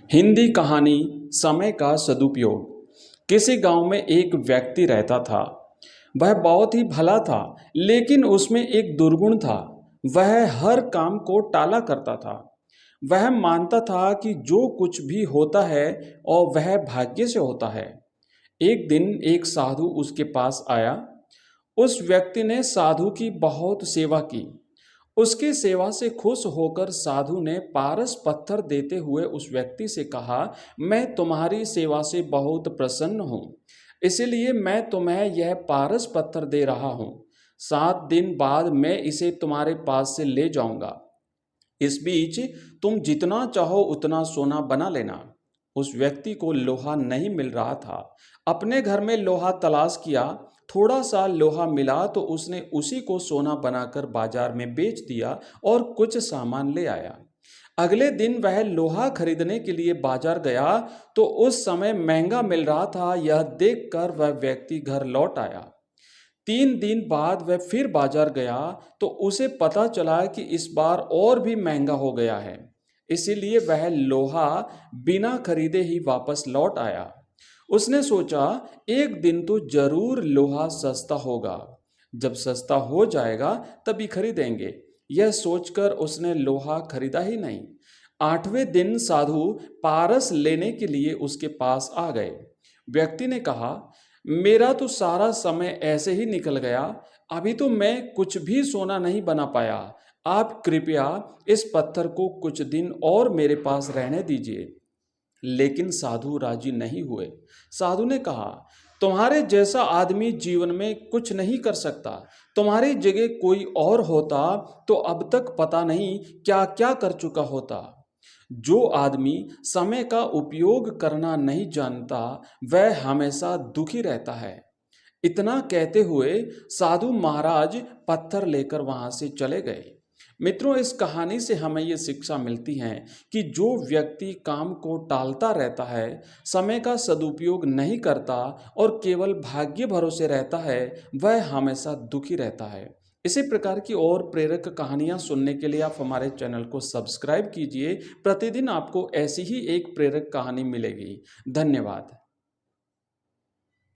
हिंदी कहानी समय का सदुपयोग। किसी गांव में एक व्यक्ति रहता था। वह बहुत ही भला था, लेकिन उसमें एक दुर्गुण था। वह हर काम को टाला करता था। वह मानता था कि जो कुछ भी होता है और वह भाग्य से होता है। एक दिन एक साधु उसके पास आया। उस व्यक्ति ने साधु की बहुत सेवा की। उसकी सेवा से खुश होकर साधु ने पारस पत्थर देते हुए उस व्यक्ति से कहा, मैं तुम्हारी सेवा से बहुत प्रसन्न हूँ, इसलिए मैं तुम्हें यह पारस पत्थर दे रहा हूँ। 7 दिन बाद मैं इसे तुम्हारे पास से ले जाऊंगा। इस बीच तुम जितना चाहो उतना सोना बना लेना। उस व्यक्ति को लोहा नहीं मिल रहा था। अपने घर में लोहा तलाश किया। थोड़ा सा लोहा मिला तो उसने उसी को सोना बनाकर बाजार में बेच दिया और कुछ सामान ले आया। अगले दिन वह लोहा खरीदने के लिए बाजार गया तो उस समय महंगा मिल रहा था। यह देखकर वह व्यक्ति घर लौट आया। 3 दिन बाद वह फिर बाजार गया तो उसे पता चला कि इस बार और भी महंगा हो गया है। इसीलिए वह लोहा बिना खरीदे ही वापस लौट आया। उसने सोचा, एक दिन तो जरूर लोहा सस्ता होगा। जब सस्ता हो जाएगा तभी खरीदेंगे। यह सोचकर उसने लोहा खरीदा ही नहीं। 8वें दिन साधु पारस लेने के लिए उसके पास आ गए। व्यक्ति ने कहा, मेरा तो सारा समय ऐसे ही निकल गया। अभी तो मैं कुछ भी सोना नहीं बना पाया। आप कृपया इस पत्थर को कुछ दिन और मेरे पास रहने दीजिए। लेकिन साधु राजी नहीं हुए। साधु ने कहा, तुम्हारे जैसा आदमी जीवन में कुछ नहीं कर सकता। तुम्हारी जगह कोई और होता तो अब तक पता नहीं क्या क्या कर चुका होता। जो आदमी समय का उपयोग करना नहीं जानता वह हमेशा दुखी रहता है। इतना कहते हुए साधु महाराज पत्थर लेकर वहां से चले गए। मित्रों, इस कहानी से हमें ये शिक्षा मिलती है कि जो व्यक्ति काम को टालता रहता है, समय का सदुपयोग नहीं करता और केवल भाग्य भरोसे रहता है, वह हमेशा दुखी रहता है। इसी प्रकार की और प्रेरक कहानियां सुनने के लिए आप हमारे चैनल को सब्सक्राइब कीजिए। प्रतिदिन आपको ऐसी ही एक प्रेरक कहानी मिलेगी। धन्यवाद।